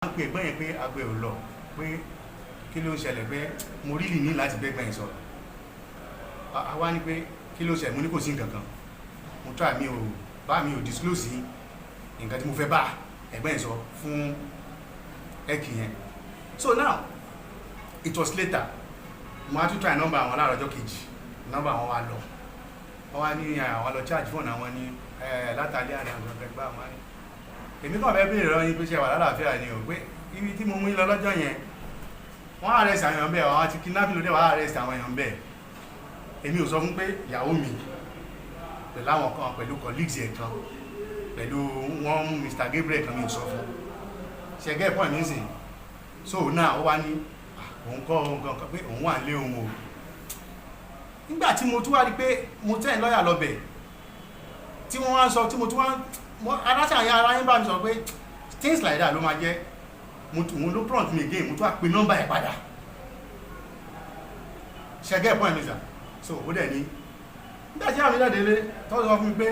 pé ẹ̀gbọ́n yẹn pé àgbẹ̀ ò lọ pé kí ló ń ṣẹlẹ̀ pé mo rí ní láti bẹ́gbọ́n yẹn sọ̀rọ̀ àwa ní pé kí ló ṣẹlẹ̀ mo ní kò sí nǹkan kan mo try mi ò disclose nǹkan tí mo fẹ́ bá ẹ̀gbọ́n yẹn sọ fún ẹ̀kì yẹn. So now it was later mo á tún try nọ́mbà àwọn láàárọ̀ ọjọ́ kejì nọ́mbà àwọn wa lọ wọ́n wá ní àwọn lọ charge fóònù àwọn ní látàlẹ́ àná àwọn ọ̀gbẹ́ gbá àwọn ní èmi kàn fẹ́ béèrè lọ́yìn pé ṣe wà lálàáfíà ni ò pé ibi tí mo mú lọ lọ́jọ́ yẹn wọ́n arrest àwọn èèyàn bẹ́ẹ̀ àwọn ti kidnapping lóde wọ́n arrest àwọn èèyàn bẹ́ẹ̀ èmi ò sọ fún pé ìyàwó mi pẹ̀lú àwọn kan pẹ̀lú colleagues ẹ̀ kan pẹ̀lú wọn Mr. Gabriel kan mi ò sọ fún ṣẹgẹ́ point mi sìn so náà ó wá ní òun kọ́ ohun kan pé òun wà nílé òun o nígbà tí mo tún wá rí pé mo tẹ́ lọ́yà lọ́bẹ̀ tí wọ́n wá ń sọ tí mo tún wá adáṣàyà ara yín bá mi sọ pé things like that ló máa jẹ́ mo ló prompt me again mo tún wá pe nọ́mbà ẹ̀ padà ṣẹgẹ́ point mi sà so ó dẹ̀ ní nígbà tí àwọn ìlàdélé tó sọ fún mi pé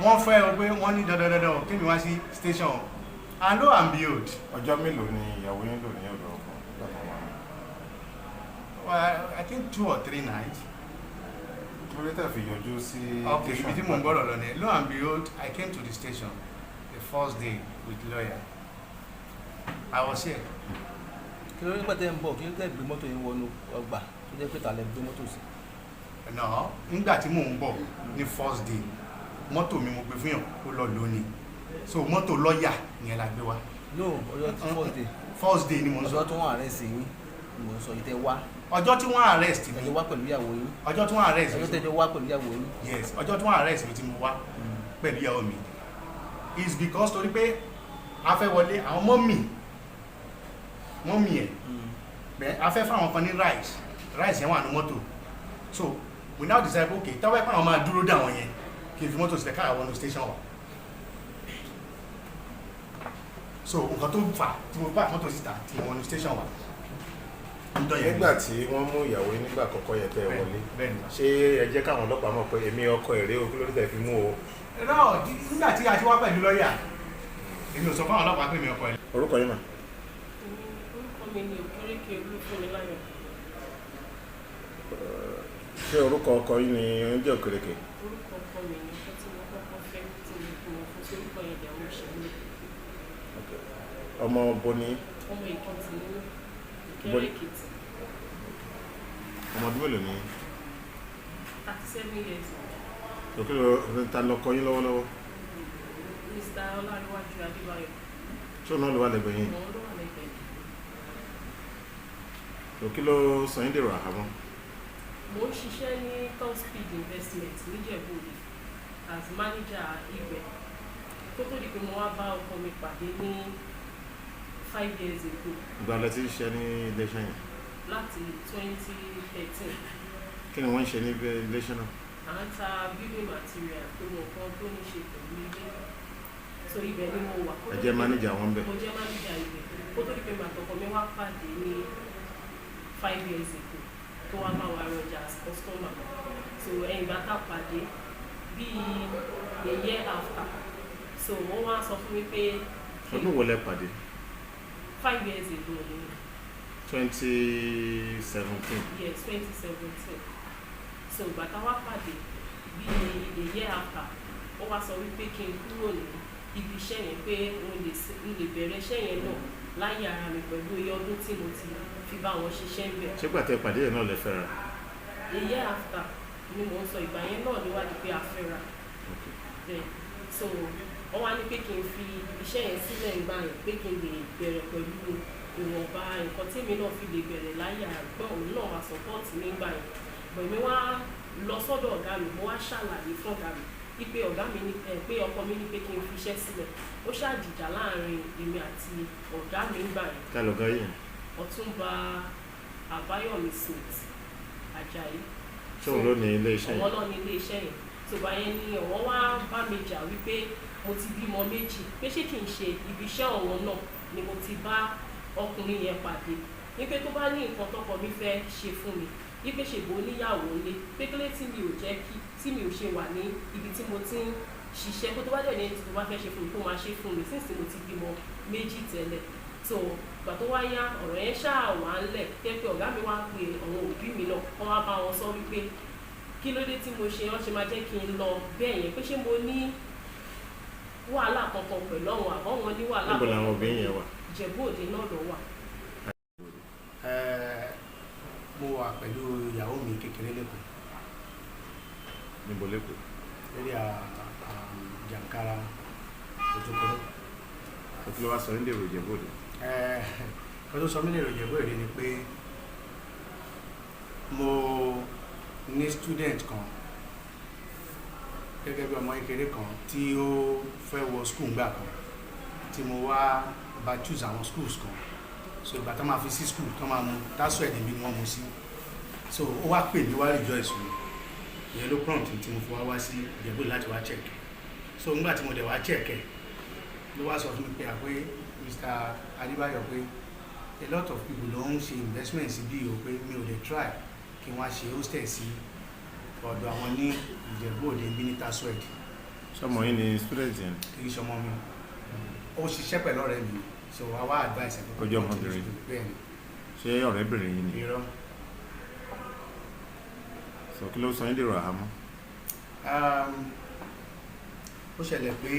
wọ́n fẹ́ ọ pé wọ́n ní dandandandan kí mi wá sí station and lo and behold. ọjọ́ mélòó ni ìyàwó yín lò ní ọ̀dọ̀ ọkọ lọ́kàn wa? Well, I think 2 or 3 nights. Lórí tẹ̀ fi yọjú sí. Okay, ibi tí mo ń gbọ́dọ̀ lọ ni lo and behold I came to the station the first day with lawyer. I was here. kí ló ní pẹ́tẹ́ ń bọ̀ kí ló tẹ́ gbé mọ́tò yín wọnú ọgbà tó jẹ́ pé tàlẹ́ gbé mọ́tò sí. No, nígbà tí mò ń bọ̀ ní first day mọ́tò mi mo gbé fún yàn ó lọ lónìí so mọ́tò lọ́ọ̀yà yẹn la gbé wá. no ọjọ́ tí first day ni mo ń sọ. ọjọ́ tó wọ́n arrest yín ni mo ń sọ ìtẹ́ wá. ọjọ́ tí wọ́n arrest mi. ẹjọ́ wá pẹ̀lú ìyàwó yín. ọjọ́ tí wọ́n arrest mi. ọjọ́ tẹ́jọ́ wá pẹ̀lú ìyàwó yín. Yes, ọjọ́ tí wọ́n arrest mi tí mo wá pẹ̀lú ìyàwó mi is because torí pé a fẹ́ wọlé àwọn mọ́mì ẹ̀ bẹ́ẹ̀ a fẹ́ fáwọn kan ní rice yẹn wà ní mọ́tò so we now decide okay tọ́wọ́ ẹ̀pọ̀ àwọn máa dúró dà wọ́n yẹn kí n fi mọ́tò sílẹ̀ káà wọnú station wa so nǹkan tó fà tí mo bá mọ́tò síta tí mo wọnú station wa. nígbà tí wọ́n mú ìyàwó yín nígbà àkọ́kọ́ yẹn tẹ́ wọlé ṣé ẹ jẹ́ káwọn ọlọ́pàá mọ̀ pé èmi ọkọ èrè o kí ló dé tẹ́ fi mú o. náà nígbà tí a ti wá pẹ̀lú lọ́ọ̀yà èmi ò sọ fún àwọn ọlọ́pàá pé mi ọkọ ẹ̀. orúkọ yín mà. orúkọ mi ni Òkèrèkè Olúfúnmiláyọ̀. ṣé orúkọ ọkọ yín ni ó ń jẹ́ Òkèrèkè? orúkọ ọkọ mi ni ọkọ tí mo kọ́kọ́ fẹ́ tí mo kú wọn fún sórúkọ yẹn ìyàwó ìṣẹ̀lẹ̀. ọmọ bo ni. ọmọ Èkìtì ni Ìkẹrẹ Èkìtì. ọmọ ọdún mélòó ni. 37 years. òkè ló ta lọkọ yín lọ́wọ́lọ́wọ́. Mr. Ọláríwájú Adébáyọ̀. ṣé òun náà ló wà lẹ́gbẹ̀ẹ́ yín? òun ló wà lẹ́gbẹ̀ẹ́. òkè ló sọ yín dèrò àhámọ́. mo ń ṣiṣẹ́ ní Top Speed Investment ní Ijebu Ode as manager ibẹ̀ tó tó di pé mo wá bá ọkọ mi pàdé ní 5 years ago. ìgbà lẹ ti ṣiṣẹ́ ní iléeṣẹ́ yẹn. láti 2013. kí ni wọ́n ń ṣe ní iléeṣẹ́ náà? à ń ta building material tó mọ̀ kan tó ní ṣe pẹ̀lú ilé so ibẹ̀ ni mo wà. ẹ jẹ́ manager wọn bẹ̀. mo jẹ́ manager ibẹ̀ kó tó di pé màtọkọ mi wá pàdé ní 5 years ago tó wá bá wa rọjà as customer so ẹ̀yìn bá ká pàdé bíi a year after so wọ́n wá sọ fún mi pé. ọdún wo lẹ pàdé? 5 years ago ni. 2017. Yes, 2017 so ìgbà tá wá pàdé bíi a year after ó wá sọ wípé kí n kúrò ní ibi iṣẹ́ yẹn pé n lè bẹ̀rẹ̀ iṣẹ́ yẹn náà láyé ara mi pẹ̀lú iye ọdún tí mo ti fi bá wọn ṣiṣẹ́ ń bẹ̀. ṣé gbàtẹ́ pàdé yẹn náà lẹ fẹ́ra? A year after ni mo ń sọ ìgbà yẹn náà níwájú pé a fẹ́ra then so wọ́n wá ní pé kí n fi iṣẹ́ yẹn sílẹ̀ ń gbà yẹn pé kí n lè bẹ̀rẹ̀ pẹ̀lú ìwọ̀nba nǹkan tí èmi náà fi lè bẹ̀rẹ̀ láyé àgbọ̀ òun náà wá sọ́pọ́ọ̀tì nígbà yẹn bọ̀ èmi wá lọ sọ́dọ̀ ọ̀gá mi mo wá ṣàlàyé fún ọ̀gá mi wípé ọ̀gá mi ní pé ọkọ mi ní pé kí n fi iṣẹ́ sílẹ̀ ó ṣàjìjà láàrin èmi àti ọ̀gá mi nígbà yẹn. ká lọ̀gá yẹn? Ọ̀túnba Àbáyọ̀mí Smith Ajayi. ṣé òun ló ní ilé iṣẹ́ yẹn? ọ̀wọ́n náà ní ilé iṣẹ́ yẹn tó bá yẹn ní ọ̀wọ́n wá bá mi jà wípé mo ti bímọ méjì pé ṣé kì í ṣe ibi iṣẹ́ ọ̀wọ́n náà ni mo ti bá ọkùnrin yẹn pàdé wípé tó bá ní nǹkan tọkọ mi fẹ́ ṣe fún mi wípé ṣègbó níyàwó lé pékélé tí mi ò jẹ́ kí tí mi ò ṣe wà ní ibi tí mo ti ń ṣiṣẹ́ kó tó bá dẹ̀ ní ẹni tó bá fẹ́ ṣe fún mi kó máa ṣe fún mi sínsìn mo ti bímọ méjì tẹ́lẹ̀ so ìgbà tó wá yá ọ̀rọ̀ yẹn ṣáà wà ń lẹ̀ pé ọ̀gá mi wá pe àwọn òbí mi náà wọ́n wá bá wọn sọ wípé kí ló dé tí mo ṣe wọ́n ṣe máa jẹ́ kí n lọ bẹ́ẹ̀ yẹn pé ṣé mo ní wàhálà kankan pẹ̀lú àwọn àbọ̀ wọn ní wàhálà kankan. níbo làwọn òbí yẹn wà? Ìjẹ̀bú Òde náà lọ wà. Mo wà pẹ̀lú ìyàwó mi kékeré lẹ́kọ̀ọ́. Níbo lẹ́kọ̀ọ́? lórí jàǹkàrà òjòkòrò. Kí ló wá sọ nílé ìròyìn Ìjẹ̀bú Òde? Kí ló sọ nílé ìròyìn Ìjẹ̀bú Òde ni pé mo ní student kan gẹ́gẹ́ bí ọmọ kékeré kan tí ó fẹ́ wọ school ńgbà kan tí mo wá bá choose àwọn schools kan, so ìgbà tó máa fi sí school tó máa mú tásù ẹ̀dẹ̀ mi ni wọ́n mú sí, so ó wá pè mí wá rejoice mi, ìyẹn ló prompt tí mo fi wá sí Ìjẹ̀bú láti wá check, so nígbà tí mo dẹ̀ wá check ẹ̀ ló wá sọ fún mi pé àpé Mr. Adébáyọ̀ pé a lot of people ló ń ṣe investment sí bí o pé mi ò lè try kí wọ́n ṣe hostel sí ọ̀dọ̀ àwọn ní Ìjẹ̀bú Òde bí ní tásù ẹ̀dẹ̀. Sọmọ yín ni student yẹn? Kì í ṣọmọ mi, ó ṣiṣẹ́ pẹ̀lú ọ̀rẹ́ mi, so I wa advice ẹ̀ kọjọ́ ọmọbìnrin. Bẹ́ẹ̀ni. Ṣé ọ̀rẹ́bìnrin yín ni? Irọ́. Sọ kí ló sọ yín dèrò àhámọ́? Ó ṣẹlẹ̀ pé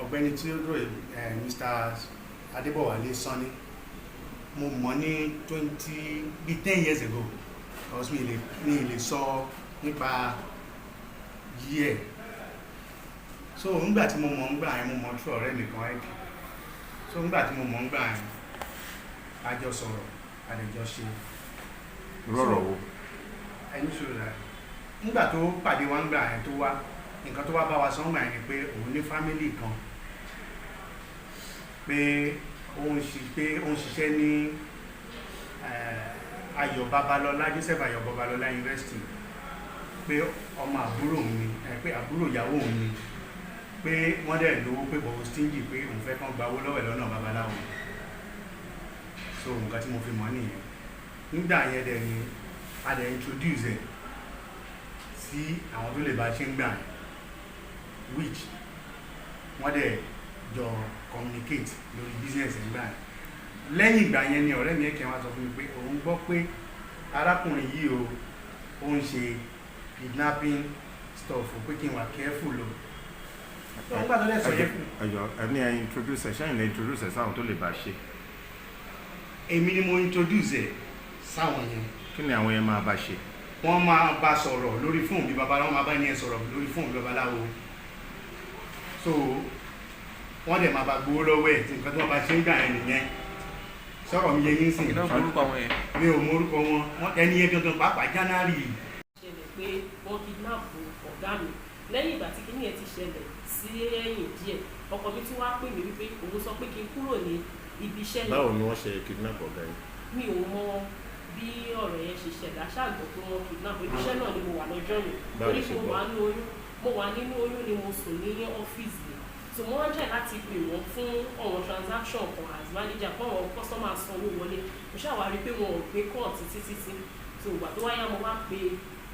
ọ̀gbẹ́ni tí ó dúró Mr. Adébọ̀wálé Sanni, mo mọ̀ ní 10 years ago, because mi lè sọ nípa yíẹ̀. So nígbà tí mo mọ̀ ń gbà yẹn, mo mọ̀ tú ọ̀rẹ́ mi kan ẹ̀kì, so nígbà tí mo mọ̀ ń gbà yẹn a jọ sọ̀rọ̀, a lè jọ ṣe rọ̀rọ̀ wo ẹni ṣòro rẹ̀. Nígbà tó pàdé wa ń gbà yẹn tó wá, nǹkan tó wá bá wa sọ ń gbà yẹn ni pé òun ní fámílì kan pé ó ń ṣiṣẹ́ ní Ayọ̀ Babalọ́lá, Joseph Ayọ̀ Babalọ́lá University, pé ọmọ àbúrò òun ni, pé àbúrò ìyàwó òun ni, pé wọ́n dẹ̀ lówó pé bọ̀wọ̀ stingy pé òun fẹ́ kán gba owó lọ́wọ́ ẹ̀ lọ́nà babaláwo. So nǹkan tí mo fi mọ̀ nìyẹn. Nígbà yẹn dẹ̀ ni a dẹ̀ introduce ẹ̀ sí àwọn tó lè bá ṣe ń gbà yẹn, which wọ́n dẹ̀ jọ communicate lórí business ẹ̀ ń gbà yẹn. Lẹ́yìn ìgbà yẹn ni ọ̀rẹ́ mi ẹ̀kẹ́ wá sọ fún mi pé òun gbọ́ pé arákùnrin yìí ó ń ṣe kidnapping stuff, pé kí n wà careful o. Nígbà tó lẹ́ sọ yẹn fún mi. Ẹni ẹ introduce ẹ, ṣẹ́yìn lẹ introduce ẹ sáwọn tó lè bá ṣe? Èmi ni mo introduce ẹ̀ sáwọn yẹn. Kí ni àwọn yẹn máa bá ṣe? Wọ́n máa bá sọ̀rọ̀ lórí fóònù bí babaláwo, wọ́n máa bá ẹni ẹ sọ̀rọ̀ lórí fóònù bí babaláwo. So wọ́n dẹ̀ máa bá gbowó lọ́wọ́ ẹ̀ tí nǹkan tí wọ́n bá ṣe ń gbà yẹn nìyẹn. Sọ̀rọ̀ mi yẹ yín sìn. Iná forúkọ àwọn yẹn. Mi ò mọ orúkọ wọn, ẹni yẹn gangan pàápàá January. Ṣẹlẹ̀ pé wọ́n kidnap ọ̀gá mi. Lẹ́yìn ìgbà tí kíní yẹn ti ṣẹlẹ̀ sí ẹ̀yìn díẹ̀, ọkọ mi tún wá pè mí wípé òun sọ pé kí n kúrò ní ibi iṣẹ́ yẹn. Báwo ni wọ́n ṣe kidnap ọ̀gá yẹn? Mi ò mọ bí ọ̀rọ̀ yẹn ṣe ṣẹlẹ̀, aṣáàgbọ̀ pé wọ́n kidnap ibi iṣẹ́ náà ni mo wà lọ́jọ́ yẹn. Torí mo wà nínú oyún ni mo sùn ní ọ́fíìsì mi. So mo wá jẹ́ láti pè wọ́n fún ọ̀wọ́n transaction kan as manager fún àwọn customer sanwó wọlé. Mo ṣàwárí pé wọn ò gbé call títí. So ìgbà tó wáyá mo wá pe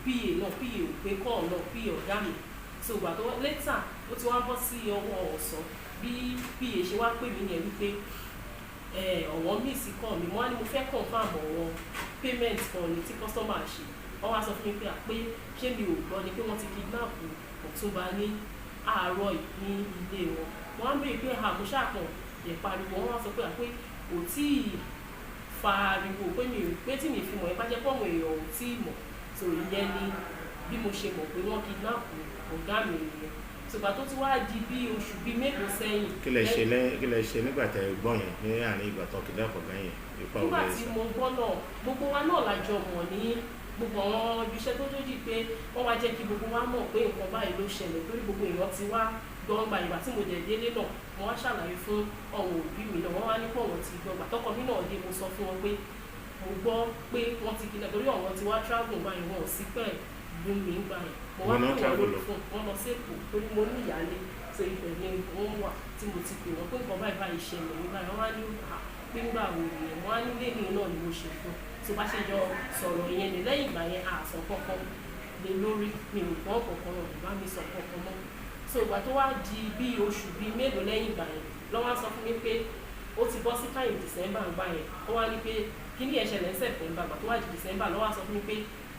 PA náà, PA ò gbé call náà, PA ọ̀gá mi. So ìgbà tó later ó ti wá bọ́ sí ọwọ́ ọ̀sán bí PA ṣe wá pè mí yẹn wípé ọ̀wọ́n miss call mi, mo wá ní mo fẹ́ confirm ọ̀wọ́n payment kan ní tí customer ṣe. Wọ́n wá sọ fún mi pé ṣé mi ò gbọ́ ni pé wọ́n ti kidnap Ọ̀túnba ní àárọ̀ ní ilé wọn. Wọ́n á bèèrè pé mo ṣàpọ̀ ìpariwo, wọ́n wá sọ pé kò tí ì fa ariwo pé tí mi fi mọ̀ ẹ bá jẹ́ pọ̀mọ̀ èèyàn ò tí ì mọ̀. So ìyẹn ni bí mo ṣe mọ̀ pé wọ́n kidnap ọ̀gá mi nìyẹn. Ṣùgbọ́n tó ti wá di bí oṣù bíi mélòó sẹ́yìn. Kí lẹ ṣe nígbà tẹ gbọ́ yẹn ní àárín ìgbà tó kidnap ọ̀gá yẹn? Nígbà tí mo gbọ́ náà, gbogbo wa náà la jọ mọ̀ ní gbogbo àwọn ibiṣẹ́ tó dójì pé wọ́n wá jẹ́ kí gbogbo wa mọ̀ pé nǹkan báyìí ló ṣẹlẹ̀ torí gbogbo èèyàn ti wá gbọ́ngbà ìgbà tí mo dẹ̀ délé náà mo wá ṣàlàyé fún ọ̀wọ̀n òbí mi náà, wọ́n wá ní pọ̀ wọ́n ti gbọ́ngbà tọkọ mi náà dé, mo sọ fún wọn pé mo gbọ́ pé wọ́n ti kílẹ̀ torí ọ̀wọ́n ti wá travel gbà yẹn, wọn ò sí pẹ̀ lómi mi gbà yẹn, mo wá pè wọ́n lórí fún wọn lọ sí Èkó torí mo ní ìyáálé so ibẹ̀ ni wọ́n wà tí mo ti pè wọ́n pé nǹkan báyìí báyìí ṣẹlẹ̀ nígbà yẹn, wọ́n wá ní pé ńgbà wo nìyẹn, wọ́n á ní lẹ́yìn náà ni mo ṣe fún tó bá ṣe jọ sọ̀rọ̀ yẹn ni lẹ́yìn ìgbà yẹn àsọ kọ̀ọ̀kan lé lórí, mi ò gbọ́ kọ̀ọ̀kan náà bá mi sọ kọ̀ọ̀kan mọ́. So ìgbà tó wá di bí oṣù bíi mélòó lẹ́yìn ìgbà yẹn lọ́wọ́ sọ fún mi pé ó ti bọ́ sí time December gbà yẹn ó wá ní pé kí ni ẹ̀ṣẹ̀ lẹ́sẹ̀ September gbà tó wá di December lọ́wọ́ sọ fún mi pé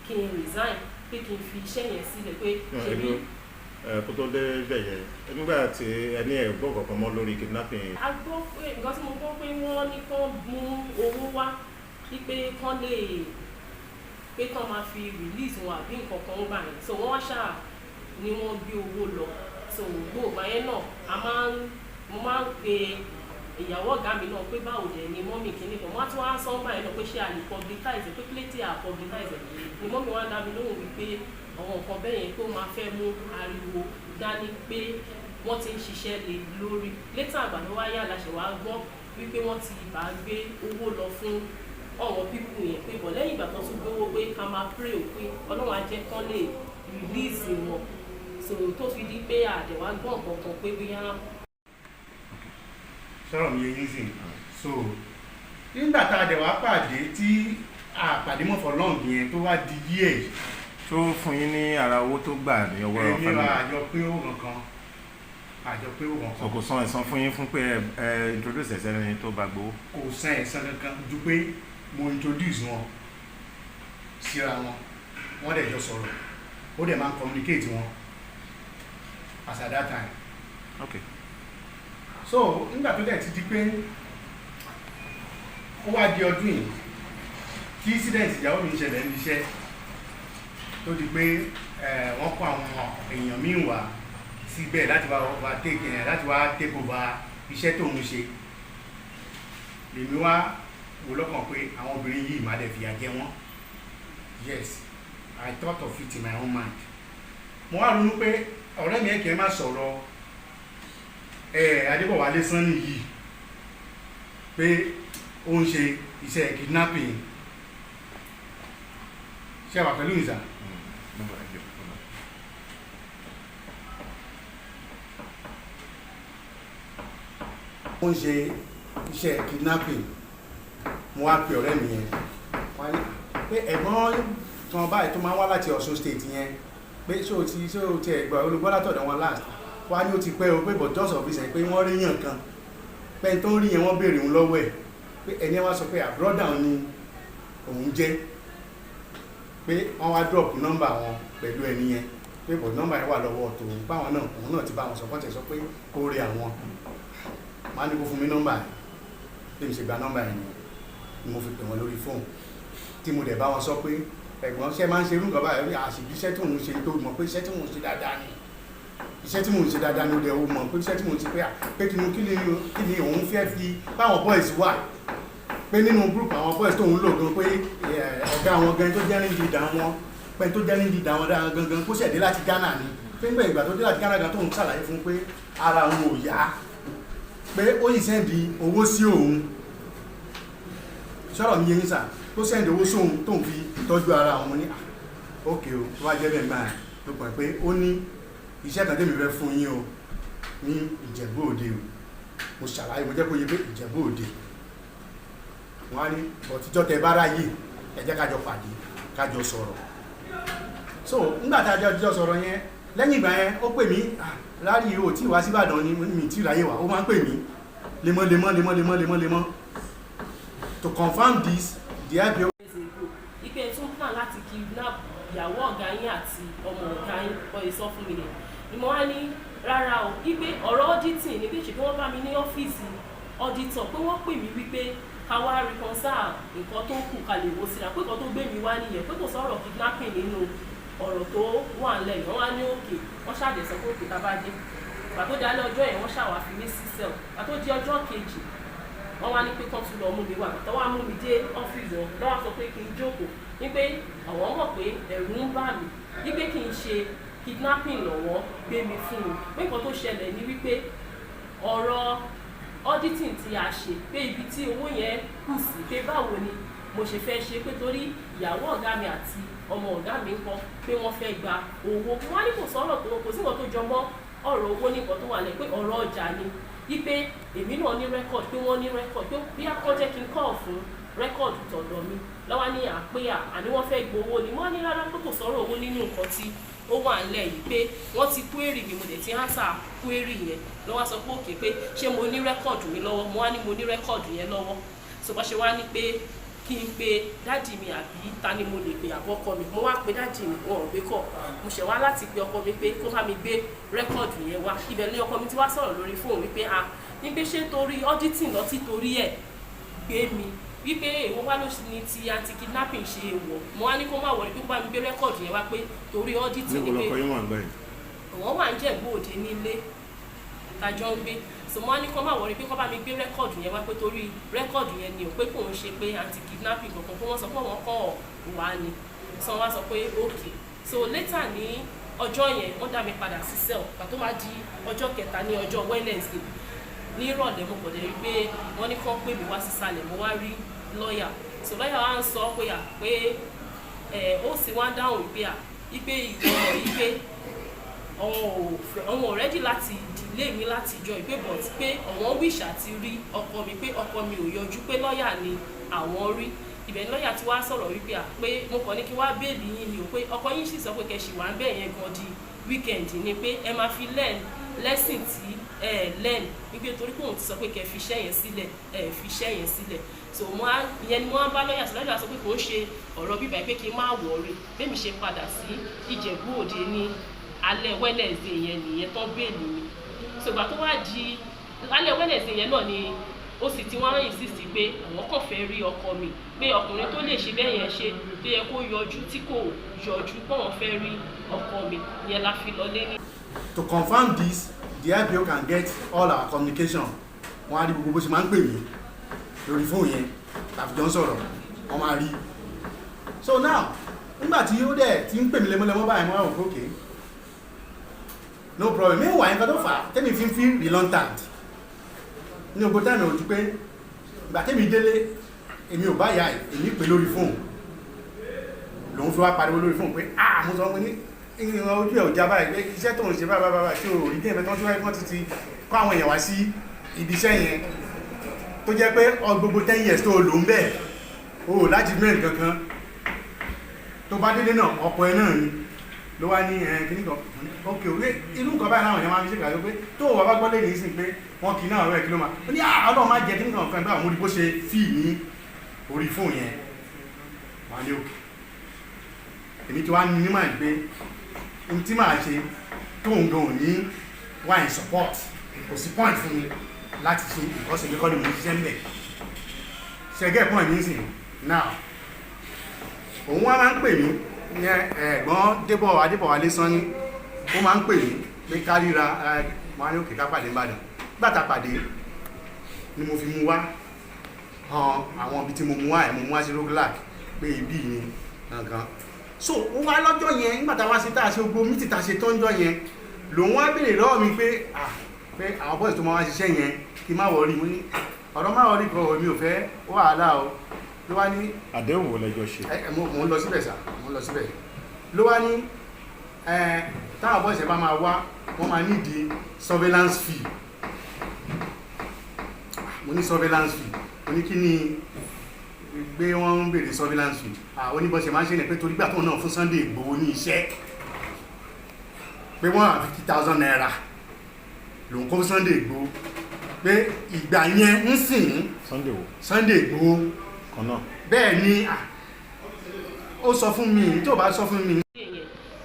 kí n resign pé kí n fi iṣẹ́ yẹn sílẹ̀ pé ṣe bí. kó tó dé bẹ̀yẹ nígbà tí ẹni ẹ̀ gbọ́ kankan mọ́ lórí kidnapping. a gbọ́ pé nǹkan tí mo gbọ́ pé wọ́n ní kán mú owó wá wípé kán lè pé kán máa fi release wọn àbí nǹkan kan ó bà yẹn so wọ́n wá ṣáà ni wọ́n gbé owó lọ so gbogbo àyẹn náà mo máa ń pe ìyàwó ọ̀gá mi náà pé báwo dẹ̀ ni mọ́mì kìíní kan wọ́n á tún wá sọ́n báyìí náà pé ṣé a lè publicize pé kílẹ̀tì à publicize ni mọ́mì wá dá mi lóhùn wípé àwọn nǹkan bẹ́ẹ̀ yẹn pé ó máa fẹ́ mú ariwo dání pé wọ́n ti ń ṣiṣẹ́ lé lórí létà àgbà ló wá yà láṣẹ wá gbọ́ wípé wọ́n ti bá gbé owó lọ fún ọ̀wọ́n pípù yẹn pé bọ̀ lẹ́yìn ìgbà tó tún gbówó pé ká máa pray ò pé ọlọ́run á jẹ́ kán lè release wọn so tó fi di pé àdẹ̀wà gbọ́n kankan pé bóyá. sọ̀rọ̀ mi yẹn sìn so nígbà tá a dẹ̀ wá pàdé tí àpàdé mọ̀ for long yẹn tó wá di years. tó fún yín ní ara owó tó gbà ní ọwọ́ ọ̀fẹ́ mi. èmi wa àjọ pé ó kankan. so kò san ẹ̀san fún yín fún pé ẹ introduce ẹ̀sẹ̀ ẹni tó bá gbowó. kò san ẹ̀san kankan ju pé mo introduce wọn síra wọn wọ́n dẹ̀ jọ sọ̀rọ̀ ó dẹ̀ máa ń communicate wọn as at that time. Okay. So nígbà tó dẹ̀ ti di pé ó wá di ọdún yìí kí incident ìyàwó mi ṣẹlẹ̀ ní iṣẹ́ tó di pé wọ́n kó àwọn èèyàn míì wá síbẹ̀ láti wá take over iṣẹ́ tó ń ṣe lèmi wá wò lọ́kàn pé àwọn obìnrin yìí má dẹ̀ fìyà jẹ wọ́n. Yes, I thought of it in my own mind. Mo wá ronú pé ọ̀rẹ́ mi ẹ̀kẹ́ má sọ̀rọ̀ Adébọ̀wálé Sanni yìí pé ó ń ṣe iṣẹ́ kidnapping ṣe wà pẹ̀lú ìzà. ó ń ṣe iṣẹ́ kidnapping mo wá pe ọ̀rẹ́ mi yẹn pé ẹ̀gbọ́n tí wọ́n báyìí tó máa ń wá láti Ọ̀ṣun state yẹn pé ṣé o ti ẹ̀gbọ́n olùgbọ́ látọ̀dọ̀ wọn last wá ní ó ti pẹ́ o pé but just of reason pé wọ́n rí yàn kan pé tó ń rí yẹn wọ́n béèrè òun lọ́wọ́ ẹ̀ pé ẹni wá sọ pé àbúrọ́dà òun ni òun jẹ́ pé wọ́n wá drop nọ́mbà wọn pẹ̀lú ẹni yẹn pé but nọ́mbà yẹn wà lọ́wọ́ tòun báwọn náà òun náà ti bá wọn sọ kọ́tẹ̀ sọ pé kó rí àwọn máa ní kó fún mi nọ́mbà yẹn bí mi ṣe gba nọ́mbà yẹn ni mo fi pè wọ́n lórí fóònù tí mo dẹ̀ bá wọn sọ pé ẹ̀gbọ́n ṣe máa ń ṣe irú nǹkan báyìí àṣìbí iṣẹ́ tí òun ṣe tó mọ̀ pé iṣẹ́ tí mò ń ṣe dáadáa ni iṣẹ́ tí mò ń ṣe dáadáa ni ó dẹ̀ ó mọ̀ pé iṣẹ́ tí mò ń ṣe pé kí ni òun fẹ́ fi báwọn boys wà pé nínú group àwọn boys tóun lò gan pé ọ̀gá àwọn gan tó jẹ́ ní dídà wọn pé tó jẹ́ ní dídà wọn dáa gangan kó ṣẹ̀dé láti Ghana ni pé nígbà ìgbà tó dé láti Ghana gan tóun ṣàlàyé fún pé ara òun ò yá pé ó yìí sẹ́ndì owó sí òun sọ̀rọ̀ mi yé yín sà tó sẹ́ndì owó sóhun tó ń fi tọ́jú ara àwọn ní ókè o tó wá jẹ́ bẹ́ẹ̀ máa ló pọ̀ pé ó ní iṣẹ́ kan tẹ́mi fẹ́ fún yín o ní Ìjẹ̀bú Òde o mo ṣàlàyé mo jẹ́ kó yé pé Ìjẹ̀bú Òde wọ́n á ní ọ̀tíjọ́ tẹ bá ráyè ẹ jẹ́ kájọ pàdé kájọ sọ̀rọ̀ so nígbà tá a jọ sọ̀rọ̀ yẹn lẹ́yìn ìgbà yẹn ó pè mí láàrí o tí wá sí Ìbàdàn ni mi tí ráyè wá ó máa ń pè mí lemọ́ to confirm this the IPO. ipe tún plan láti kidnap ìyàwó ọ̀gá yín àti ọmọ ọ̀gá yín kọ́ ẹ sọ fún mi nìyẹn ni mo wá ní rárá o ipe ọ̀rọ̀ auditing ni bí ṣe pé wọ́n bá mi ní ọ́fíìsì auditor pé wọ́n pè mí wípé ká wá reconcile nǹkan tó kù ká lè wo síra pé nǹkan tó gbé mi wá nìyẹn pé kò sọ̀rọ̀ kidnapping nínú ọ̀rọ̀ tó wà ńlẹ̀ yìí wọ́n wá ní òkè wọ́n ṣàdẹ̀sọ pé òkè tá bá dé ìgbà tó di alẹ́ ọjọ́ yẹn wọ́n ṣàwà fi mí sí cell ìgbà tó di ọjọ́ kejì wọ́n wá ní pé kán tún lọ mú mi wá tó wá mú mi dé ọ́fíìsì wọn lọ́wọ́ sọ pé kí n jókòó ní pé àwọn mọ̀ pé ẹ̀rù ń bà mí ní pé kí n ṣe kidnapping lọ́wọ́ gbé mi fún un pé nǹkan tó ṣẹlẹ̀ ní wípé ọ̀rọ̀ auditing tí a ṣe pé ibi tí owó yẹn kù sí pé báwo ni mo ṣe fẹ́ ṣe pé torí ìyàwó ọ̀gá mi àti ọmọ ọ̀gá mi ń kọ́ pé wọ́n fẹ́ gba owó wọ́n á ní kò sọ̀rọ̀ tó kò sí nǹkan tó jọ mọ́ ọ̀rọ̀ owó nìkan tó wà lẹ́ pé ọ̀rọ̀ ọjà ni wípé èmi náà ní rẹ́kọ̀d pé wọ́n ní rẹ́kọ̀d pé bí akọ́jẹ́ kí n kọ́ fún rẹ́kọ̀d tọ̀dọ̀ mi lọ́wọ́ ní àpéyà àní wọ́n fẹ́ gbowó ni wọ́n ní rárá pé kò sọ̀rọ̀ owó nínú nǹkan tí ó wà ńlẹ̀ yìí pé wọ́n ti query mi mo dẹ̀ ti answer query yẹn ló wá sọ pé òkè pé ṣé mo ní rẹ́kọ̀dù mi lọ́wọ́ mo wá ní mo ní rẹ́kọ̀dù yẹn lọ́wọ́ so bá ṣe wá ní pé kí n pe dáàdì mi àbí ta ni mo lè pe àbọ́kọ mi mo wá pe dáàdì mi wọn ò gbé kọ̀ mo ṣẹ̀ wá láti pe ọkọ mi pé kó bá mi gbé rẹ́kọ̀dù yẹn wá ibẹ̀ ni ọkọ mi ti wá sọ̀rọ̀ lórí fóònù wípé nígbé ṣé torí auditing lọ tí torí ẹ̀ gbé mi wípé èwo wá ló ní ti anti-kidnapping ṣe wọ̀ mo wá ní kó má wọlé pé kó bá mi gbé rẹ́kọ̀dù yẹn wá pé torí auditing ni pé wọ́n wà ń Ìjẹ̀bú Òde nílé tájọ́ ń gbé so mo wá ní kó má wọlé pé kó bá mi gbé rẹ́kọ̀dù yẹn wá pé torí rẹ́kọ̀dù yẹn ni ò pé kò ń ṣe pé anti-kidnapping kankan kó wọ́n sọ pé wọ́n kọ́ wá ni so wọ́n wá sọ pé okay so later ní ọjọ́ yẹn wọ́n dá mi padà sí cell pàtó má di ọjọ́ kẹta ní ọjọ́ Wednesday ní ìrọ̀lẹ́ mo kọ̀dẹ̀ rí pé wọ́n ní kán pè mí wá sísàlẹ̀ mo wá rí lọ́ọ̀yà so lọ́ọ̀yà wa ń sọ pé ó sì wá dáhùn wípé ìwọ wípé àwọn ò rẹ́dí láti dìlé mi láti jọ ìpè but pé àwọn wish àti rí ọkọ mi pé ọkọ mi ò yọjú pé lọ́ọ̀yà ni àwọn rí ibẹ̀ ni lọ́ọ̀yà ti wá sọ̀rọ̀ wípé pé mo kàn ní kí wá bẹ́ẹ̀lì yín ni ò pé ọkọ yín sì sọ pé kẹ́ ṣì wá ń bẹ̀ yẹn gan di weekend ni pé ẹ máa fi learn lesson tí learn wípé torí pé òun ti sọ pé kẹ́ fi iṣẹ́ yẹn sílẹ̀ fi iṣẹ́ yẹn sílẹ̀ so ìyẹn ni wọ́n bá lọ́ọ̀yà sọ lọ́ọ̀yà sọ pé kò ń ṣe ọ̀rọ̀ bíbá pé kí n má wọ̀ọ́rì bẹ́ẹ̀ mi ṣe padà sí Ìjẹ̀bú Òde ní alẹ́ Wednesday yẹn nìyẹn tán bẹ́ẹ̀lì mi so ìgbà tó wá di alẹ́ Wednesday yẹn náà ni ó sì ti wọ́n insist pé àwọn kàn fẹ́ rí ọkọ mi pé ọkùnrin tó lè ṣe bẹ́ẹ̀ yẹn ṣe tó yẹ kó yọjú tí kò yọjú pé wọ́n fẹ́ rí ọkọ mi yẹn la fi lọ lé ní. To confirm this, the IPO can get all our communication wọ́n á rí gbogbo bó ṣe máa ń pè mí lórí fóònù yẹn tàbí jọ ń sọ̀rọ̀ wọ́n máa rí so now nígbà tí ó dẹ̀ ti ń pè mí lemọ́lemọ́ báyìí wọ́n á wò ó okay no problem meanwhile nǹkan tó fà á tẹ́mi fi ń fi reluctant ní ogbó tẹ́mi ojú pé ìgbà tẹ́mi délé èmi ò bá yà èmi pè lórí fóònù lòun fi wá pariwo lórí fóònù pé mo sọ pé ní ìran ojú ẹ̀ ò já báyìí pé iṣẹ́ tó ń ṣe báyìí tí o rí kí ẹ̀mẹ́ tó ń ṣe wọ́n ti kọ́ àwọn èèyàn wá sí ibi iṣẹ́ yẹn tó jẹ́ pé gbogbo 10 years tó lò ń bẹ̀ o láti mẹ́rin kankan tó bá délé náà ọ̀pọ̀ ẹ̀ náà ni ló wá ní kíní kan ókè òwe inú nǹkan báyìí láwọn èèyàn máa fi ṣe kàlẹ́ pé tó wà bá gbọ́lé nìí sí pé wọ́n kì í náà rẹ̀ kí ló máa ó ní ọlọ́run máa jẹ kíní kan kan báwọn mórí bó ṣe fì ní orí fóònù yẹn wà ní òkè èmi tí wá ní nímọ̀ ẹ̀ pé ohun tí màá ṣe tóun gan ò ní wá in support kò sí point fún mi láti ṣe ìkọ́sẹ̀ mi kọ́ ni mo ń ṣiṣẹ́ níbẹ̀ ṣẹgẹ́ point mi sìn now òun wá máa ń pè mí ní ẹ̀gbọ́n Débọ̀ Adébọ̀wálé Sanni ó máa ń pè mí pé káríra wọn ní òkè ká pàdé Ìbàdàn gbàtà pàdé ni mo fi mú wá hàn àwọn ibi tí mo mú wá mo mú wá sí Roglak pé ibi ni nǹkan so ó wá lọ́jọ́ yẹn nígbàtà wá sí tá a ṣe gbogbo mítì tá a ṣe tọ́njọ́ yẹn lòun wá béèrè lọ́wọ́ mi pé pé àwọn bọ́ọ̀sì tó máa wá ṣiṣẹ́ yẹn kí má wọrí mo ní ọ̀rọ̀ má wọrí kan mi ò fẹ́ wàhálà o ló wá ní àdéhùn wo lẹ́jọ́ ṣe mo ń lọ síbẹ̀ sà mo ń lọ síbẹ̀ ló wá ní táwọn bọ́ọ̀sì bá máa wá wọ́n máa nídìí surveillance fee mo ní surveillance fee mo ní kí ni gbé wọ́n ń béèrè surveillance fee oníbọ̀sẹ̀ máa ń ṣe ní pé torí gbà tó náà fún Sunday Igboho ní iṣẹ́ pé 150,000 naira lòun kó Sunday Igboho pé ìgbà yẹn ń sìn Sunday Igboho kan náà bẹ́ẹ̀ ni ó sọ fún mi tí ò bá sọ fún mi.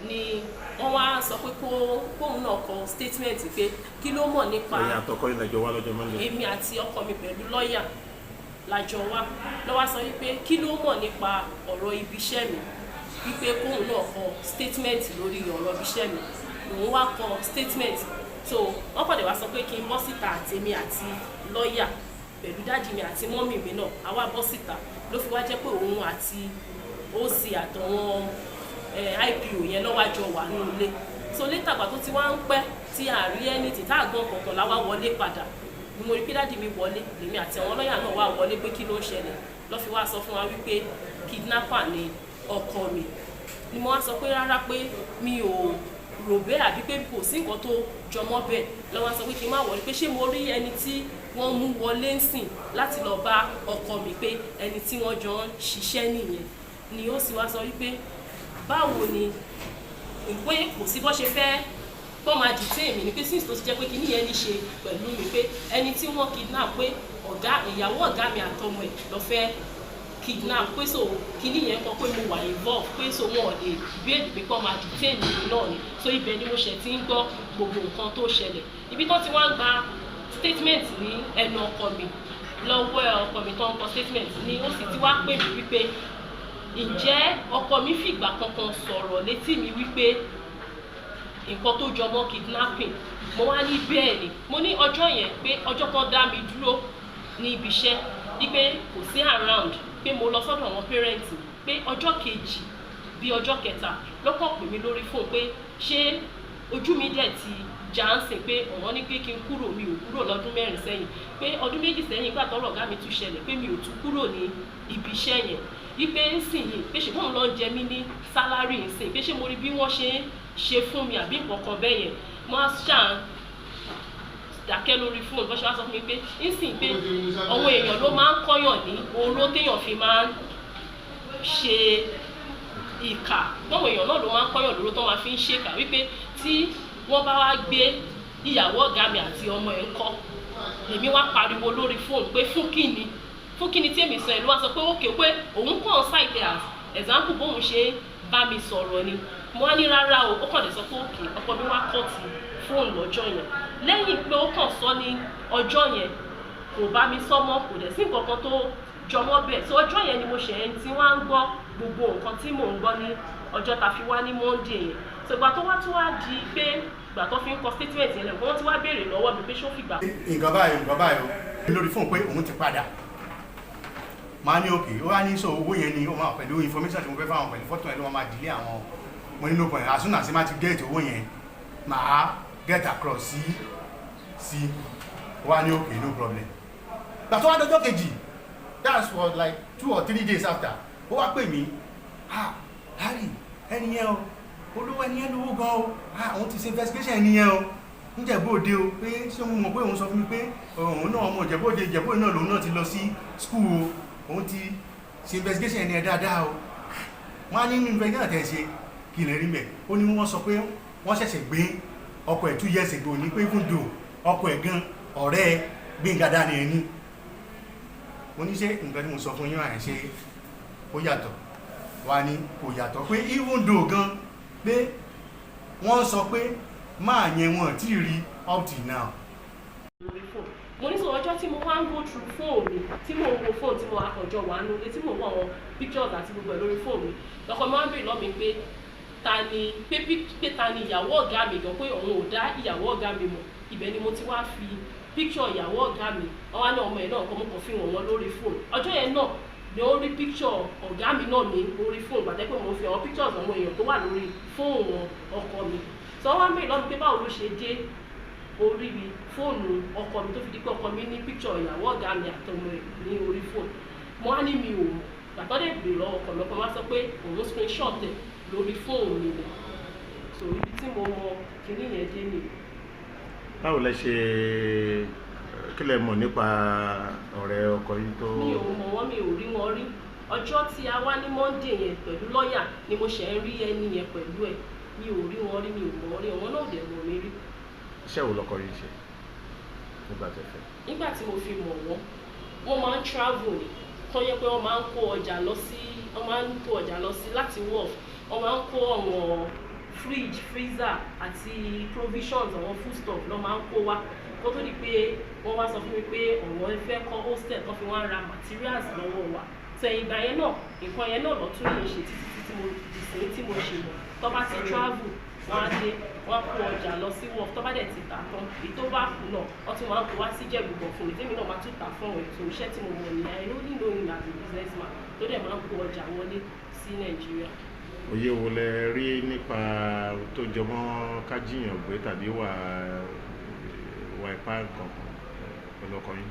ni wọ́n wá sọ pé kóun náà kọ statement pé kí ló mọ̀ nípa ẹ̀yin àtọkọ yín lẹ́jọ́ wá lọ́jọ́ Monday èmi àti ọkọ mi pẹ̀lú lọ́ọ̀yà lájọ wá lọ́wọ́ sọ wípé kí ló mọ̀ nípa ọ̀rọ̀ ibi iṣẹ́ mi wípé kóun náà kọ statement lórí ọ̀rọ̀ ibi iṣẹ́ mi òun wá kọ statement so wọ́n pàdé wá sọ pé kí n bọ́ síta àtèmi àti lọ́ọ̀yà pẹ̀lú dáàdì mi àti mọ́mì mi náà àwa bọ́ síta ló fi wá jẹ́ pé òun àti OC àtọ̀wọn IPO yẹn lọ́wájọ wà ní ilé so létà àgbà tó ti wá ń pẹ́ tí àárí ẹni tí táàgbọ́n kọ̀ọ̀kan láwá wọlé padà ni mo rí pé dáàdì mi wọlé lèmi àti àwọn lọ́ọ̀yà náà wá wọlé pé kí ló ń ṣẹlẹ̀ ló fi wá sọ fún wa wípé kidnapper ni ọkọ mi ni mo wá sọ pé rárá pé mi ò rò bẹ́ẹ̀ àbí pé kò sí nǹkan tó jọmọ́ bẹ́ẹ̀ lọ́wọ́ sọ pé kí n má wọlé pé ṣé mo rí ẹni tí wọ́n mú wọlé ń sìn láti lọ bá ọkọ mi pé ẹni tí wọ́n jọ ń ṣiṣẹ́ nìyẹn ni ó sì wá sọ wípé báwo ni pé kò sí bó ṣe fẹ́ tó máa detain mi ni pé since tó ti jẹ́ pé kíní yẹn ní ṣe pẹ̀lú mi pé ẹni tí wọ́n kidnap pé ìyàwó ọ̀gá mi àtọmọ ẹ̀ lọ fẹ́ kidnap pé so kíní yẹn kọ pé mo wà involve pé so wọn ò lè béèlì pé kọ́ máa detain mi náà ni so ibẹ̀ ni mo ṣe ti ń gbọ́ gbogbo nǹkan tó ṣẹlẹ̀ ibi tó ti wá ń gba statement ní ẹnu ọkọ mi lọ́wọ́ ọkọ mi tó ń kọ statement ni ó sì ti wá pè mí wípé ǹjẹ́ ọkọ mi fìgbà kankan sọ̀rọ̀ létí mi wípé nǹkan tó jọmọ́ kidnapping mo wá ní bẹ́ẹ̀ ni mo ní ọjọ́ yẹn pé ọjọ́ kan dá mi dúró ní ibi iṣẹ́ wípé kò sí around pé mo lọ sọ́dọ̀ àwọn parents pé ọjọ́ kejì bí ọjọ́ kẹta lọ́kọ̀ pè mí lórí fóònù pé ṣé ojú mi dẹ̀ ti jansen pé ọ̀wọ́n ní pé kí n kúrò mi ò kúrò lọ́dún 4 sẹ́yìn pé ọdún 2 sẹ́yìn nígbà tọ́rọ̀ ọ̀gá mi tún ṣẹlẹ̀ pé mi ò tún kúrò ní ibi iṣẹ́ yẹn wípé ń sìn yìí pé ṣùgbọ́n òun lọ ń jẹ mí ní sálárì ń sìn pé ṣé mo rí bí wọ́n ṣe ń ṣe fún mi àbí nǹkan bẹ́ẹ̀ yẹn wọ́n á ṣàn dákẹ́ lórí fóònù bó ṣe wá sọ fún mi pé ń sìn pé àwọn èèyàn ló máa ń kọ́yàn ní oró téèyàn fi máa ń ṣe ìkà báwọn èèyàn náà ló máa ń kọ́yàn lóró tó máa fi ń ṣèkà wípé tí wọ́n bá wá gbé ìyàwó ọ̀gá mi àti ọmọ ẹ̀ ń kọ́ èmi wá pariwo lórí fóònù pé fún kíni tí èmi sọ ẹ̀ ló wá sọ pé ókè pé òun kàn ṣàìtẹ́ as example bóun ṣe bá mi sọ̀rọ̀ ni mo wá ní rárá o ó kàn lè sọ pé òkè ọkọ mi wá kọ́ọ̀tì fóònù lọ́jọ́ yẹn lẹ́yìn pé ó kàn sọ ní ọjọ́ yẹn kò bá mi sọ mọ́ kò dẹ̀ sí nǹkan kan tó jọmọ́ bẹ́ẹ̀ so ọjọ́ yẹn ni mo ṣẹ̀ ń tí wọ́n á ń gbọ́ gbogbo nǹkan tí mò ń gbọ́ ní ọjọ́ ta fi wá ní Monday yẹn so ìgbà tó wá tún wá di pé ìgbà tó fi ń kọ statement yẹn lẹ́wọ̀n wọ́n ti wá béèrè lọ́wọ́ mi pé ṣó fìgbà. nǹkan báyìí o lórí fóònù pé òun ti padà máa ní òkè ó wá ní sọ owó yẹn ni ó máa pẹ̀lú information tí mo fẹ́ fáwọn pẹ̀lú fọ́tò ẹ̀ ló máa dìlé àwọn mo ní no point as soon as I ti get owó yẹn màá get across sí wá ní òkè no problem. gbà tó wá dọjọ́ kejì that's for like 2 or 3 days after ó wá pè mí Harry ẹni yẹn o olówó ẹni yẹn lówó gan o òun ti ṣe investigation ẹni yẹn o ń Ìjẹ̀bú Òde o pé ṣé mo mọ̀ pé òun sọ fún mi pé òun náà ọmọ Ìjẹ̀bú Òde náà lòun náà ti lọ sí school o òun ti ṣe investigation ẹni ẹ̀ dáadáa o wọ́n á ní investigation tẹ̀ ṣe kí lè rí mẹ́ ó ní wọ́n sọ pé wọ́n ṣẹ̀ṣẹ̀ gbé ọkọ ẹ̀ 2 years ago ní pé even though ọkọ ẹ̀ gan ọ̀rẹ́ Gbénga Dání ẹni mo ní ṣe nǹkan tí mo sọ fún yín àyẹ̀ ṣe ó yàtọ̀ wá ní kò yàtọ̀ pé even though gan pé wọ́n sọ pé máa yẹn wọn tí rí up till now. mo ní sọ ọjọ́ tí mo wá ń go through fóònù mi tí mo ń wo fóònù tí mo àkànjọ wà nínú ilé tí mo ń wo àwọn pictures àti gbogbo ẹ̀ lórí fóònù mi lọ́kọ̀ mi wá ń bèèrè lọ́mi pé ta ni ìyàwó ọ̀gá mi gan pé òun ò dá ìyàwó ọ̀gá mi mọ̀ ibẹ̀ ni mo ti wá fi picture ìyàwó ọ̀gá mi wọ́n wá ní ọmọ ẹ̀ náà kọ́ mo kàn fi wọ̀n wọn lórí fóònù ọjọ́ yẹn náà ni ó rí picture ọ̀gá mi náà ní orí fóònù gbàtẹ́ pé mo fi àwọn pictures àwọn èèyàn tó wà lórí fóònù ọkọ mi sọ wá ń bèèrè lọ́mi pé báwo ló ṣe dé orí fóònù ọkọ mi tó fi di pé ọkọ mi ní picture ìyàwó ọ̀gá mi àtọmọ ẹ̀ ní orí fóònù mo wá ní mi ò mọ̀ gbàtọ́ dẹ̀ bèèrè lọ́wọ́ ọkọ mi ọkọ mi wá sọ pé òun screenshot ẹ̀ lórí fóònù mi ni so ibi tí mo mọ kinní yẹn dé ni. báwo lẹ ṣe kí lẹ mọ̀ nípa ọ̀rẹ́ ọkọ yìí tó. mi ò mọ̀ wọ́n mi ò rí wọn rí ọjọ́ tí a wá ní Monday yẹn pẹ̀lú lọ́ọ̀yà ni mo ṣe ń rí ẹni yẹn pẹ̀lú ẹ̀ mi ò rí wọn rí mi ò mọ̀ wọn rí àwọn náà dẹ̀ mọ̀ mi rí. iṣẹ́ wo lọkọ yìí ṣe nígbà tẹ́fẹ́. nígbà tí mo fi mọ̀ wọ́n máa ń travel ni tó yẹ pé wọ́n máa ń kó ọjà lọ sí láti wharf wọ́n máa ń kó àwọn fridge freezer àti provisions àwọn foodstuff lọ́ máa ń kó wá kó tó di pé wọ́n wá sọ fún mi pé ọ̀wọ́ fẹ́ kọ́ hostel tó fi wá ra materials lọ́wọ́ wa tẹ̀yìn ìgbà yẹn náà nǹkan yẹn náà lọ́tún yìí ṣe títí tí mo dìsín tí mo ṣe mọ̀ tó bá ti travel wọ́n á dé wọ́n kó ọjà lọ sí wọ́n tó bá dẹ̀ ti tà tán èyí tó bá kù náà wọ́n tún máa ń kó wá sí Ìjẹ̀bú Òde fún mi tèmi náà máa tún tà fún ọ̀rẹ́ tó iṣẹ́ tí mo mọ̀ nìyà ẹ̀ ló nílò ìrìn àjò businessman tó dẹ̀ máa ń kó ọjà wọlé sí Nàìjíríà. òye wo lẹ rí nípa tó jọmọ́ kájíyàn gbé tàbí wà ipá nǹkan pẹ̀lú ọkọ yín.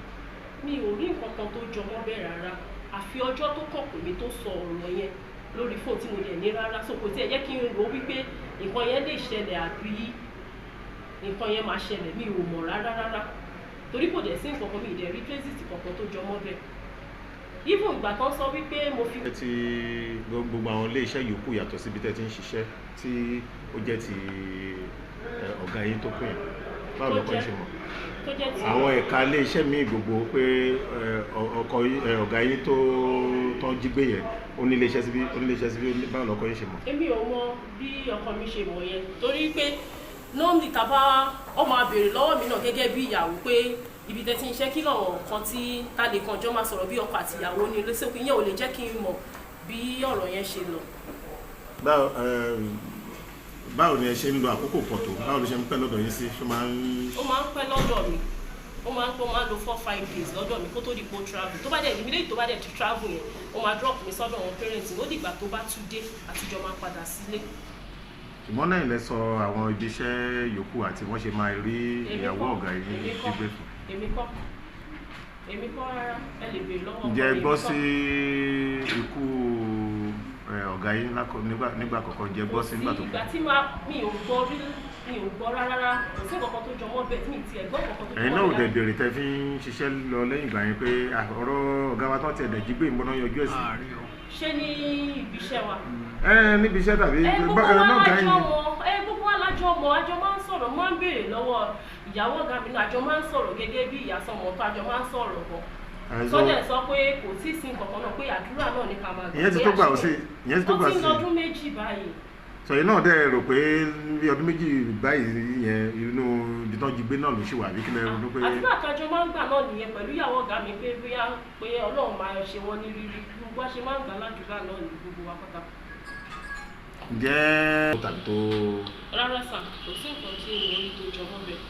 mi ò rí nǹkan kan tó jọmọ́ bẹ́ẹ̀ rárá àfi ọjọ́ tó kàn pè mí tó sọ ọ̀rọ̀ yẹn lórí fóònù tí mo dẹ̀ ní rárá so kò tí ẹ jẹ́ kí n rò wípé nǹkan yẹn lè ṣẹlẹ̀ àbí nǹkan yẹn máa ṣẹlẹ̀ mi ò mọ̀ rárá torí kò dẹ̀ sí nǹkan kan mi ìdẹ̀ rí traces kankan tó jọmọ́ bẹ́ẹ̀. even ìgbà tán sọ wípé mo fi. ẹ ti gbogbo àwọn ilé iṣẹ́ yòókù yàtọ̀ síbi tẹ́ ti ń ṣiṣẹ́ tí ó jẹ́ ti ọ̀gá yín tó kù yẹn báwo lọ́kọ́ ń ṣe mọ̀ àwọn ẹ̀ka ilé iṣẹ́ míì gbogbo pé ọ̀gá yín tó tán jí gbé yẹn ó ní ilé iṣẹ́ síbí báwo lọ́kọ́ ń ṣe mọ̀. èmi ò mọ bí ọkọ mi ṣe mọ̀ yẹn torí pé normally tàbá ọmọ abèrè lọ́wọ́ mi náà gẹ́gẹ́ bí ìyàwó pé ibi tẹ́ ti ń ṣe kí lọ́wọ́ kan tí ta lè kan jọ máa sọ̀rọ̀ bí ọkọ àti ìyàwó ní ilé sókè yẹn ò lè jẹ́ kí n mọ̀ bí ọ̀rọ̀ yẹn ṣe lọ. báwo ni ẹ ṣe ń lo àkókò pọ̀ tó báwo ló ṣe ń pẹ́ lọ́dọ̀ yín sí ṣó máa ń. ó máa ń pẹ́ lọ́dọ̀ mi ó máa ń lo 4-5 days lọ́dọ̀ mi kó tó di pé ó travel tó bá dẹ̀ immediately tó bá dẹ̀ ti travel yẹn ó máa drop mi sọ́dọ̀ àwọn parents ó dìgbà tó bá tún dé àtijọ́ máa padà sílé. ṣùgbọ́n náà ilẹ̀ sọ àwọn ibi iṣẹ́ yòókù àti wọ́n ṣe máa rí ìyàwó ọ̀gá yìí gbígbé fún. èmi kọ́ rárá ẹ lè béèrè lọ́wọ́ ọmọ mi. ǹjẹ́ gbọ́ sí ikú ọ̀gá yìí nígbà kọ̀ọ̀kan ǹjẹ́ gbọ́ sí nígbà tó kù. ìgbà tí mi ò gbọ́ rárá kò sí nǹkan tó jọmọ́ bẹ́ẹ̀ tí mi ti ẹ̀gbọ́n kankan tó jọmọ́ bẹ́ẹ̀. ẹ̀yin náà ò dẹ̀ bèrè tẹ́ fi ń ṣiṣẹ́ lọ lẹ́yìn ìgbà yẹn pé ọ̀rọ̀ ọ̀gá wa tán ti ẹ̀dẹ̀ jí gbé ìmọ̀nà yọjú ẹ̀sìn. ṣé ní ibi iṣẹ́ wa. níbi iṣẹ́ tàbí gbogbo alájọ ọmọ àjọ máa ń sọ̀rọ̀ máa ń béèrè lọ́wọ́ ìyàwó ọ̀gá mi náà àjọ máa ń sọ̀rọ̀ gẹ́gẹ́ bí ìyá sọmọ tó àjọ máa ń sọ̀rọ̀ gan. sọ́jà sọ pé kò tí ì sí nǹkan náà pé àdúrà náà ní ká máa gbà. ìyẹn ti tó gbà ó sí. ó ti ń lọ́dún méjì báyìí. sọ̀yìn náà dẹ̀ rò pé bí ọdún méjì báyìí yẹn inú ibi tán jí gbé náà ló ṣì wà bí kílẹ̀ ronú pé. àdúrà àtàjọ máa ń gbà náà nìyẹn pẹ̀lú ìyàwó ọ̀gá mi pé bóyá pé Ọlọ́run máa ṣe wọ́n ní rírí gbogbo àṣẹ máa ń gbà ládùúgbà náà ní gbogbo wa pátá. ǹjẹ́ tàbí tó. rárá sà kò sí nǹkan tí mo rí tó jọ mọ́ bẹ́ẹ̀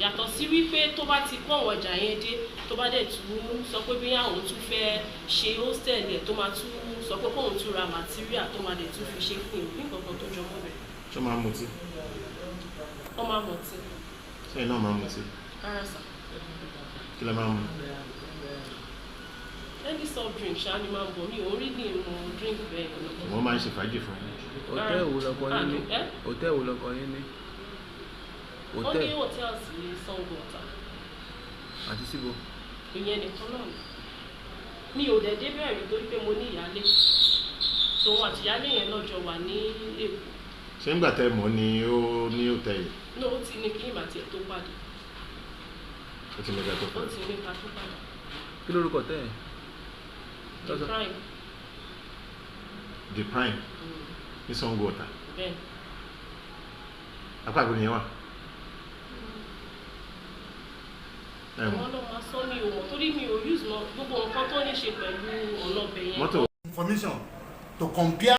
yàtọ̀ sí wípé tó bá ti kó àwọn ọjà yẹn dé tó bá dẹ̀ tún sọ pé bí àwọn tún fẹ́ ṣe hostel ẹ̀ tó máa tún sọ pé kóun tún ra material tó máa dẹ̀ tún fi ṣe fún ìlú nǹkan tó jọ mọ́ bẹ́ẹ̀. ṣé máa ń mutí. wọ́n máa ń mutí. ṣé iná máa ń mutí. rárá sà. kí lẹ máa ń mu. any soft drink ṣáá ni máa ń bọ̀ mí ò ń rí ní ìmọ̀ drink bẹ́ẹ̀ ni. wọ́n máa ń ṣe fàájì fún yín. hòtẹ́ẹ̀lì wo lọkọ yín ní. hòtẹ́ẹ̀lì wo lọkọ yín ní. wọ́n ní hòtẹ́ẹ̀lì sí Sango Ọ̀tà. àti síbo. ìyẹn nìkan náà ni mi ò dẹ̀ débẹ̀ rí torí pé mo ní ìyálé tòun àti ìyálé yẹn lọ́jọ́ wà ní Èkó. ṣé ń gbà tẹ́ mọ̀ ni ó ní hòtẹ́ẹ̀lì. náà ó ti ní kí ìmà tiẹ̀ tó padà. ó ti ní ká tó padà. ó ti ní ká tó padà. kí lórúkọ tẹ́ ẹ̀. The Prime. The Prime ní Sango Ọ̀tà. bẹ́ẹ̀. apá àgbẹ̀ nìyẹn wà. àwọn náà máa sọ mi ò mọ̀ torí mi ò use mọ́ gbogbo nǹkan tó ní ṣe pẹ̀lú ọ̀nà ọbẹ̀ yẹn. mọ́tò. information to compare.